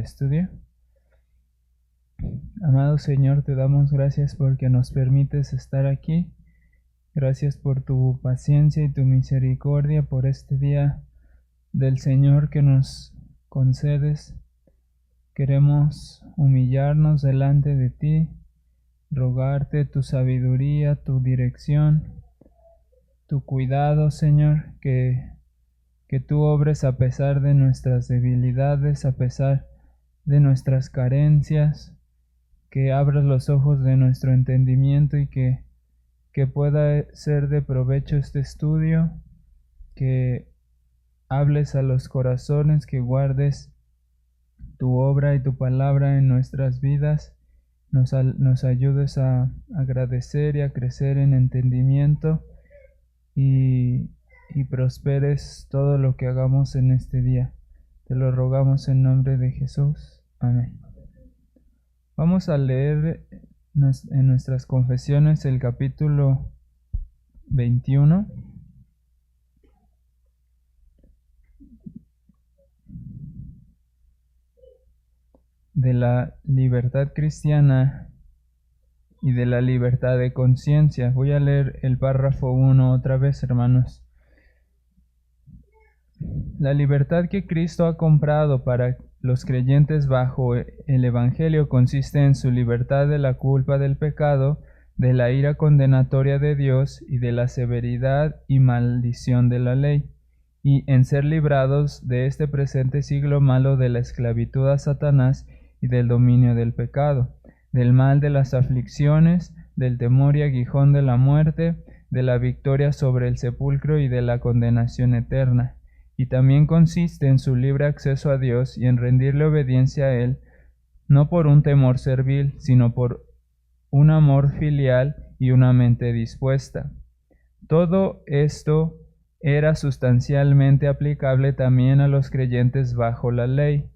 estudio. Amado Señor, te damos gracias porque nos permites estar aquí. Gracias por tu paciencia y tu misericordia, por este día del Señor que nos concedes. Queremos humillarnos delante de ti, rogarte tu sabiduría, tu dirección, tu cuidado, Señor, que tú obres a pesar de nuestras debilidades, a pesar de nuestras carencias, que abras los ojos de nuestro entendimiento y que pueda ser de provecho este estudio, que hables a los corazones, que guardes tu obra y tu palabra en nuestras vidas, nos ayudes a agradecer y a crecer en entendimiento y prosperes todo lo que hagamos en este día. Te lo rogamos en nombre de Jesús. Amén. Vamos a leer en nuestras confesiones el capítulo 21. De la libertad cristiana y de la libertad de conciencia. Voy a leer el párrafo 1 otra vez, hermanos. La libertad que Cristo ha comprado para los creyentes bajo el Evangelio consiste en su libertad de la culpa del pecado, de la ira condenatoria de Dios y de la severidad y maldición de la ley, y en ser librados de este presente siglo malo de la esclavitud a Satanás y del dominio del pecado, del mal de las aflicciones, del temor y aguijón de la muerte, de la victoria sobre el sepulcro y de la condenación eterna. Y también consiste en su libre acceso a Dios y en rendirle obediencia a Él, no por un temor servil, sino por un amor filial y una mente dispuesta. Todo esto era sustancialmente aplicable también a los creyentes bajo la ley,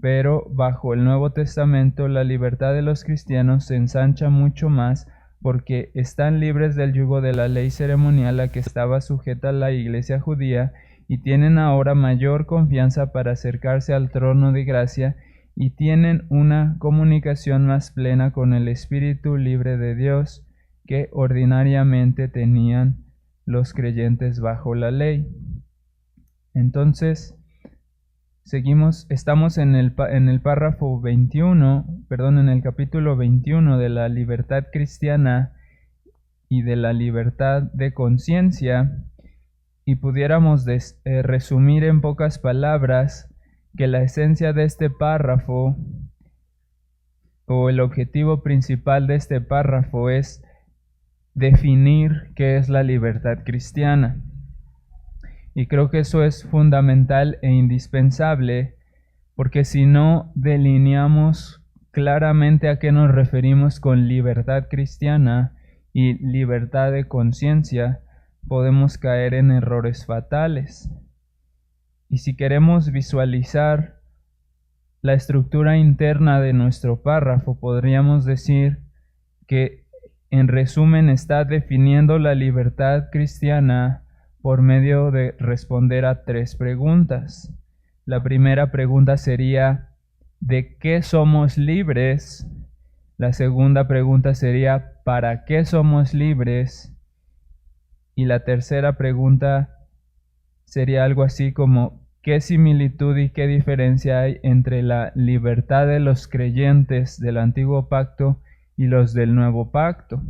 pero bajo el Nuevo Testamento la libertad de los cristianos se ensancha mucho más porque están libres del yugo de la ley ceremonial a que estaba sujeta la iglesia judía y tienen ahora mayor confianza para acercarse al trono de gracia y tienen una comunicación más plena con el Espíritu libre de Dios que ordinariamente tenían los creyentes bajo la ley. Entonces, estamos en el párrafo 21, en el capítulo 21 de la libertad cristiana y de la libertad de conciencia, y pudiéramos resumir en pocas palabras que la esencia de este párrafo o el objetivo principal de este párrafo es definir qué es la libertad cristiana. Y creo que eso es fundamental e indispensable, porque si no delineamos claramente a qué nos referimos con libertad cristiana y libertad de conciencia, podemos caer en errores fatales. Y si queremos visualizar la estructura interna de nuestro párrafo, podríamos decir que en resumen está definiendo la libertad cristiana por medio de responder a 3 preguntas. La primera pregunta sería, ¿de qué somos libres? La segunda pregunta sería, ¿para qué somos libres? Y la tercera pregunta sería algo así como, ¿qué similitud y qué diferencia hay entre la libertad de los creyentes del Antiguo Pacto y los del Nuevo Pacto?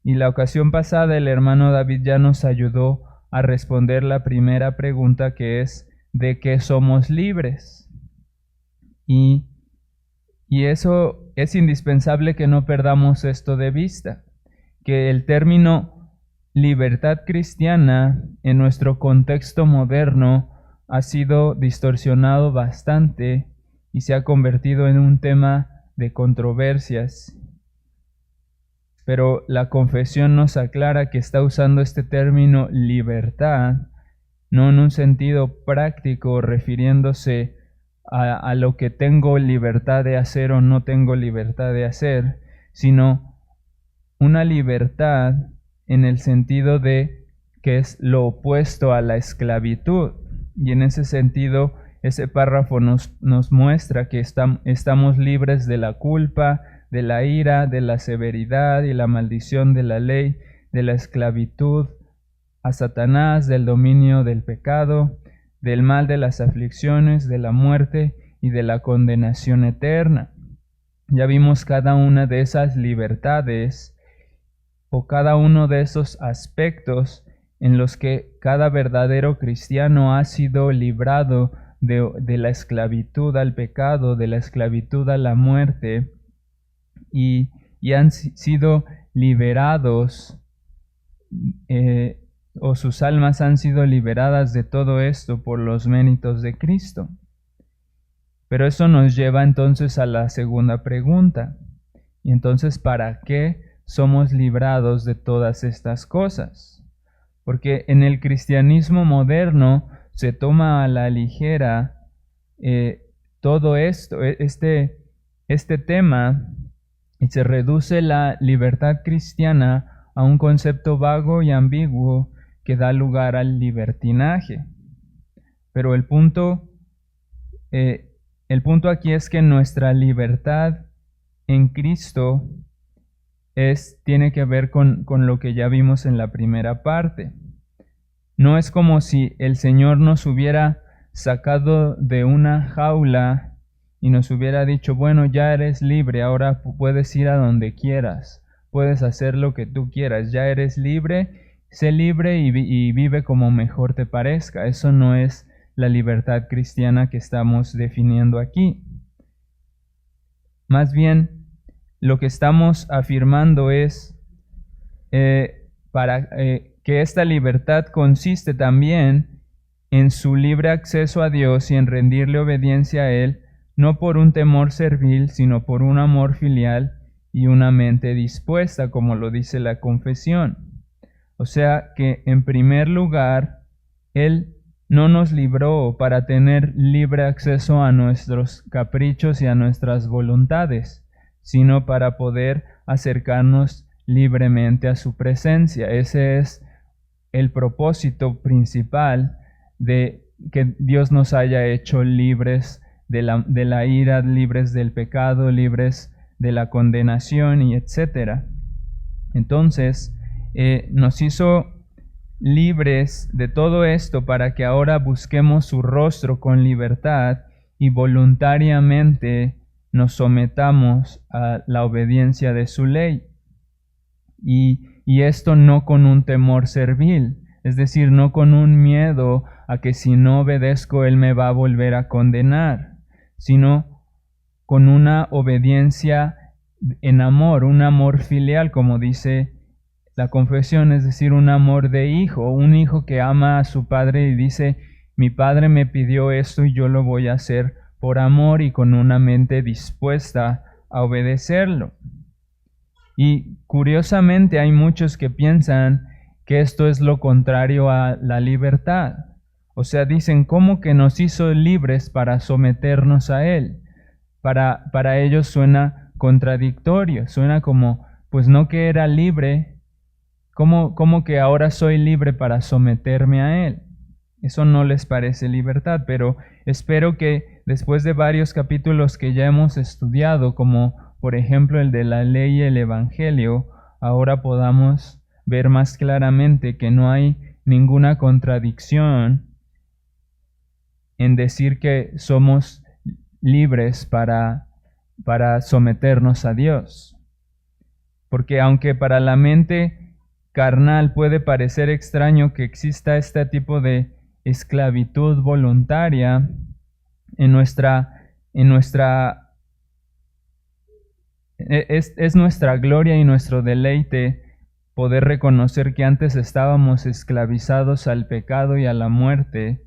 Y la ocasión pasada el hermano David ya nos ayudó a responder la primera pregunta, que es ¿de qué somos libres? Y eso es indispensable que no perdamos esto de vista, que el término libertad cristiana en nuestro contexto moderno ha sido distorsionado bastante y se ha convertido en un tema de controversias. Pero la confesión nos aclara que está usando este término libertad no en un sentido práctico refiriéndose a lo que tengo libertad de hacer o no tengo libertad de hacer, sino una libertad en el sentido de que es lo opuesto a la esclavitud. Y en ese sentido ese párrafo nos muestra que estamos libres de la culpa, de la ira, de la severidad y la maldición de la ley, de la esclavitud a Satanás, del dominio del pecado, del mal de las aflicciones, de la muerte y de la condenación eterna. Ya vimos cada una de esas libertades o cada uno de esos aspectos en los que cada verdadero cristiano ha sido librado de la esclavitud al pecado, de la esclavitud a la muerte, y han sido liberados, o sus almas han sido liberadas de todo esto por los méritos de Cristo. Pero eso nos lleva entonces a la segunda pregunta. Y entonces, ¿para qué somos librados de todas estas cosas? Porque en el cristianismo moderno se toma a la ligera todo esto, este tema, y se reduce la libertad cristiana a un concepto vago y ambiguo que da lugar al libertinaje. Pero el punto aquí es que nuestra libertad en Cristo tiene que ver con lo que ya vimos en la primera parte. No es como si el Señor nos hubiera sacado de una jaula y nos hubiera dicho, bueno, ya eres libre, ahora puedes ir a donde quieras, puedes hacer lo que tú quieras, ya eres libre, sé libre y vive como mejor te parezca. Eso no es la libertad cristiana que estamos definiendo aquí. Más bien, lo que estamos afirmando es que esta libertad consiste también en su libre acceso a Dios y en rendirle obediencia a Él, no por un temor servil, sino por un amor filial y una mente dispuesta, como lo dice la confesión. O sea que, en primer lugar, Él no nos libró para tener libre acceso a nuestros caprichos y a nuestras voluntades, sino para poder acercarnos libremente a su presencia. Ese es el propósito principal de que Dios nos haya hecho libres de la ira, libres del pecado, libres de la condenación y etcétera. Entonces, nos hizo libres de todo esto para que ahora busquemos su rostro con libertad y voluntariamente nos sometamos a la obediencia de su ley. Y esto no con un temor servil, es decir, no con un miedo a que si no obedezco Él me va a volver a condenar, sino con una obediencia en amor, un amor filial, como dice la confesión, es decir, un amor de hijo, un hijo que ama a su padre y dice, mi padre me pidió esto y yo lo voy a hacer por amor y con una mente dispuesta a obedecerlo. Y curiosamente hay muchos que piensan que esto es lo contrario a la libertad. O sea, dicen, ¿cómo que nos hizo libres para someternos a Él? Para ellos suena contradictorio, suena como, pues no que era libre, ¿cómo que ahora soy libre para someterme a Él? Eso no les parece libertad, pero espero que después de varios capítulos que ya hemos estudiado, como por ejemplo el de la ley y el evangelio, ahora podamos ver más claramente que no hay ninguna contradicción en decir que somos libres para someternos a Dios. Porque aunque para la mente carnal puede parecer extraño que exista este tipo de esclavitud voluntaria, es nuestra gloria y nuestro deleite poder reconocer que antes estábamos esclavizados al pecado y a la muerte,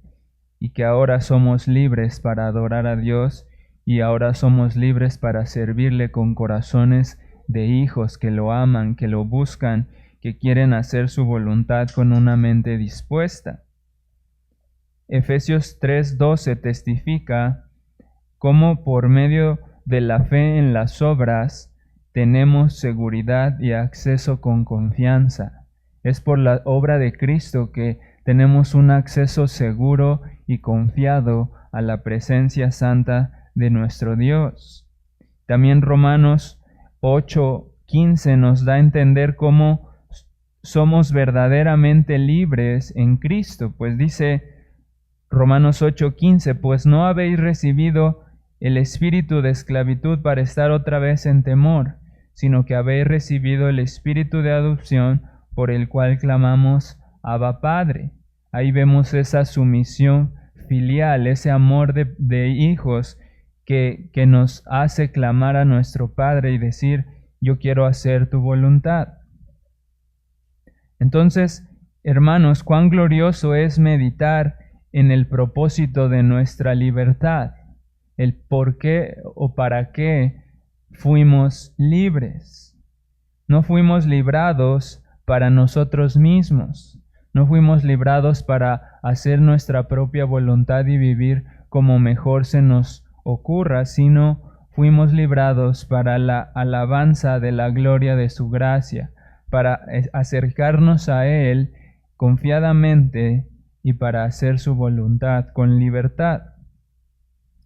y que ahora somos libres para adorar a Dios, y ahora somos libres para servirle con corazones de hijos que lo aman, que lo buscan, que quieren hacer su voluntad con una mente dispuesta. Efesios 3:12 testifica cómo por medio de la fe en las obras tenemos seguridad y acceso con confianza. Es por la obra de Cristo que tenemos un acceso seguro y confiado a la presencia santa de nuestro Dios. También Romanos 8:15 nos da a entender cómo somos verdaderamente libres en Cristo, pues dice Romanos 8:15, pues no habéis recibido el espíritu de esclavitud para estar otra vez en temor, sino que habéis recibido el espíritu de adopción por el cual clamamos Abba Padre. Ahí vemos esa sumisión filial, ese amor de hijos que nos hace clamar a nuestro Padre y decir, yo quiero hacer tu voluntad. Entonces, hermanos, cuán glorioso es meditar en el propósito de nuestra libertad, el por qué o para qué fuimos libres. No fuimos librados para nosotros mismos, no fuimos librados para hacer nuestra propia voluntad y vivir como mejor se nos ocurra, sino fuimos librados para la alabanza de la gloria de su gracia, para acercarnos a Él confiadamente y para hacer su voluntad con libertad.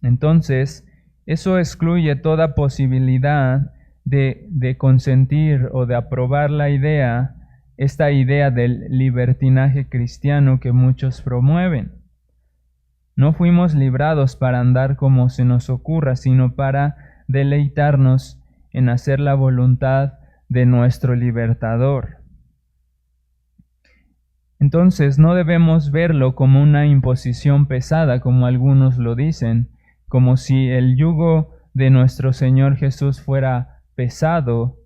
Entonces, eso excluye toda posibilidad de consentir o de aprobar esta idea del libertinaje cristiano que muchos promueven. No fuimos librados para andar como se nos ocurra, sino para deleitarnos en hacer la voluntad de nuestro libertador. Entonces no debemos verlo como una imposición pesada, como algunos lo dicen, como si el yugo de nuestro Señor Jesús fuera pesado,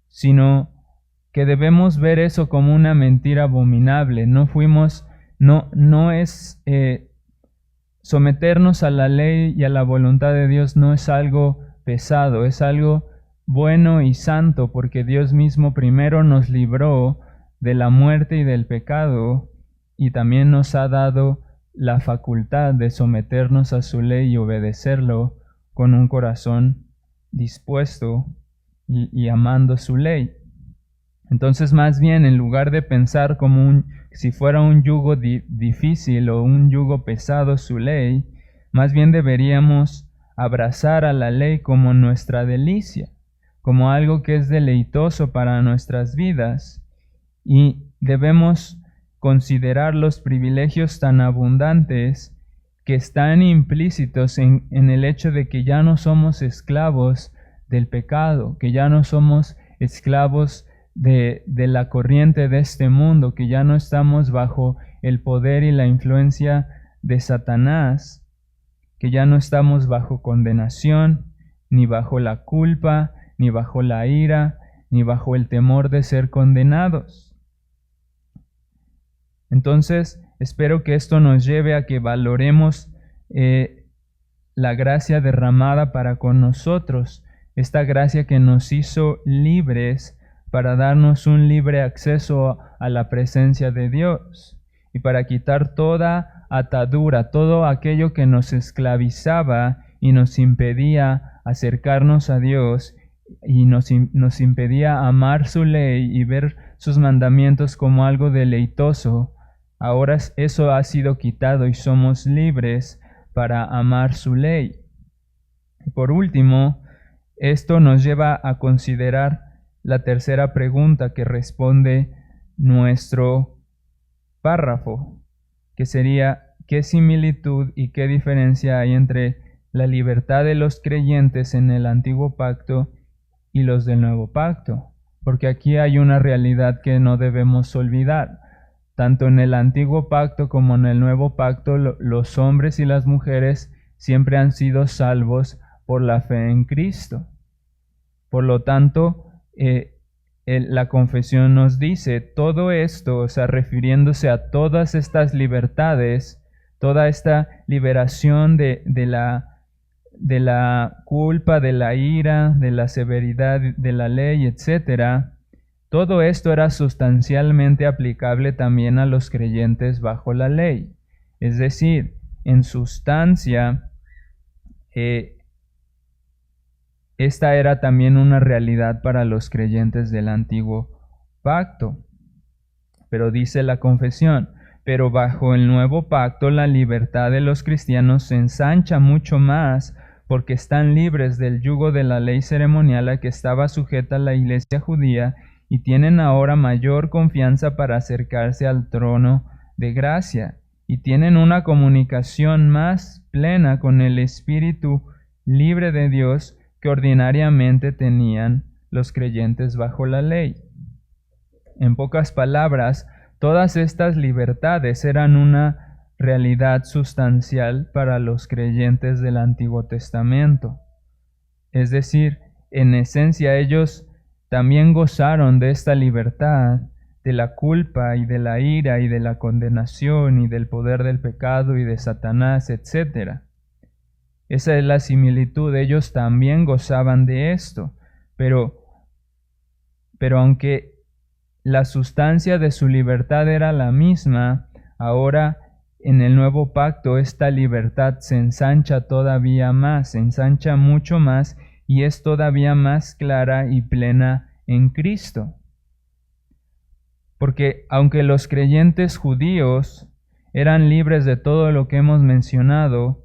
sino que debemos ver eso como una mentira abominable. No es someternos a la ley y a la voluntad de Dios no es algo pesado, es algo bueno y santo, porque Dios mismo primero nos libró de la muerte y del pecado, y también nos ha dado la facultad de someternos a su ley y obedecerlo con un corazón dispuesto y amando su ley. Entonces, más bien, en lugar de pensar como si fuera un yugo difícil o un yugo pesado su ley, más bien deberíamos abrazar a la ley como nuestra delicia, como algo que es deleitoso para nuestras vidas, y debemos considerar los privilegios tan abundantes que están implícitos en el hecho de que ya no somos esclavos del pecado, que ya no somos esclavos de la corriente de este mundo, que ya no estamos bajo el poder y la influencia de Satanás, que ya no estamos bajo condenación, ni bajo la culpa, ni bajo la ira, ni bajo el temor de ser condenados. Entonces, espero que esto nos lleve a que valoremos la gracia derramada para con nosotros, esta gracia que nos hizo libres para darnos un libre acceso a la presencia de Dios y para quitar toda atadura, todo aquello que nos esclavizaba y nos impedía acercarnos a Dios y nos impedía amar su ley y ver sus mandamientos como algo deleitoso. Ahora eso ha sido quitado y somos libres para amar su ley. Y por último, esto nos lleva a considerar la tercera pregunta que responde nuestro párrafo, que sería: ¿qué similitud y qué diferencia hay entre la libertad de los creyentes en el antiguo pacto y los del nuevo pacto? Porque aquí hay una realidad que no debemos olvidar. Tanto en el antiguo pacto como en el nuevo pacto, los hombres y las mujeres siempre han sido salvos por la fe en Cristo. Por lo tanto, la confesión nos dice todo esto, o sea, refiriéndose a todas estas libertades, toda esta liberación de la culpa, de la ira, de la severidad de la ley, etc. Todo esto era sustancialmente aplicable también a los creyentes bajo la ley. Es decir, en sustancia, esta era también una realidad para los creyentes del antiguo pacto. Pero dice la confesión: pero bajo el nuevo pacto la libertad de los cristianos se ensancha mucho más porque están libres del yugo de la ley ceremonial a que estaba sujeta la iglesia judía y tienen ahora mayor confianza para acercarse al trono de gracia y tienen una comunicación más plena con el Espíritu libre de Dios que ordinariamente tenían los creyentes bajo la ley. En pocas palabras, todas estas libertades eran una realidad sustancial para los creyentes del Antiguo Testamento. Es decir, en esencia ellos también gozaron de esta libertad, de la culpa y de la ira y de la condenación y del poder del pecado y de Satanás, etc. Esa es la similitud, ellos también gozaban de esto, pero aunque la sustancia de su libertad era la misma, ahora en el nuevo pacto esta libertad se ensancha todavía más, se ensancha mucho más y es todavía más clara y plena en Cristo. Porque aunque los creyentes judíos eran libres de todo lo que hemos mencionado,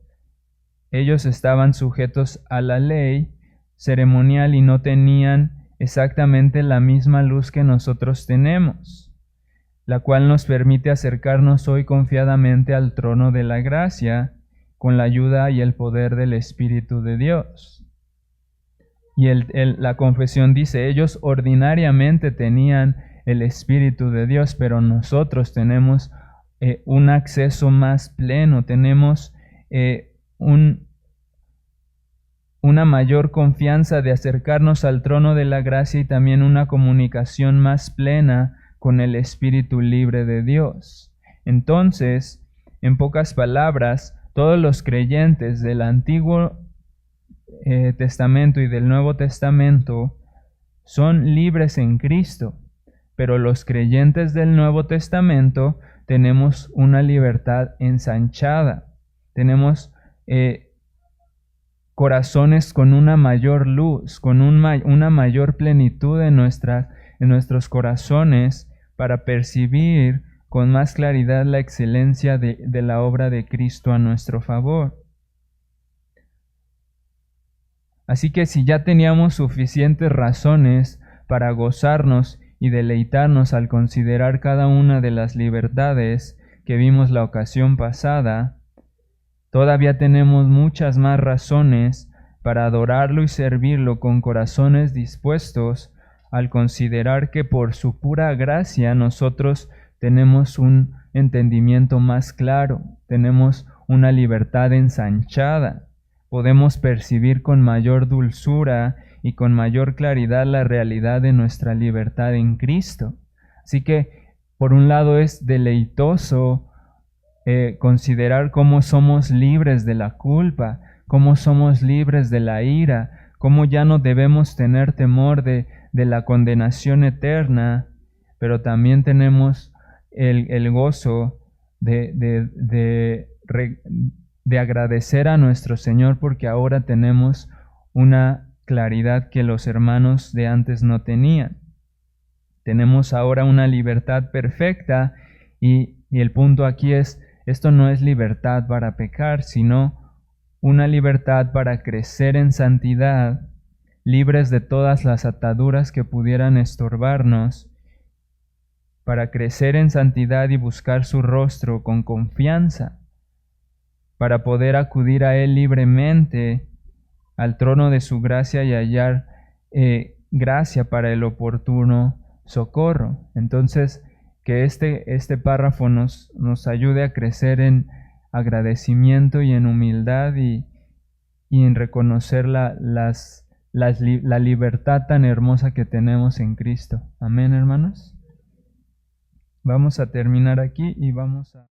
ellos estaban sujetos a la ley ceremonial y no tenían exactamente la misma luz que nosotros tenemos, la cual nos permite acercarnos hoy confiadamente al trono de la gracia con la ayuda y el poder del Espíritu de Dios. Y la confesión dice, ellos ordinariamente tenían el Espíritu de Dios, pero nosotros tenemos un acceso más pleno, tenemos una mayor confianza de acercarnos al trono de la gracia y también una comunicación más plena con el Espíritu libre de Dios. Entonces, en pocas palabras, todos los creyentes del Antiguo Testamento y del Nuevo Testamento son libres en Cristo, pero los creyentes del Nuevo Testamento tenemos una libertad ensanchada, tenemos corazones con una mayor luz, con una mayor plenitud en nuestros corazones para percibir con más claridad la excelencia de la obra de Cristo a nuestro favor. Así que si ya teníamos suficientes razones para gozarnos y deleitarnos al considerar cada una de las libertades que vimos la ocasión pasada, todavía tenemos muchas más razones para adorarlo y servirlo con corazones dispuestos al considerar que por su pura gracia nosotros tenemos un entendimiento más claro, tenemos una libertad ensanchada, podemos percibir con mayor dulzura y con mayor claridad la realidad de nuestra libertad en Cristo. Así que, por un lado, es deleitoso considerar cómo somos libres de la culpa, cómo somos libres de la ira, cómo ya no debemos tener temor de la condenación eterna, pero también tenemos el gozo de agradecer a nuestro Señor porque ahora tenemos una claridad que los hermanos de antes no tenían. Tenemos ahora una libertad perfecta y el punto aquí es, esto no es libertad para pecar, sino una libertad para crecer en santidad, libres de todas las ataduras que pudieran estorbarnos, para crecer en santidad y buscar su rostro con confianza, para poder acudir a Él libremente, al trono de su gracia y hallar gracia para el oportuno socorro. Entonces, que este párrafo nos ayude a crecer en agradecimiento y en humildad y en reconocer la libertad tan hermosa que tenemos en Cristo. Amén, hermanos. Vamos a terminar aquí y vamos a...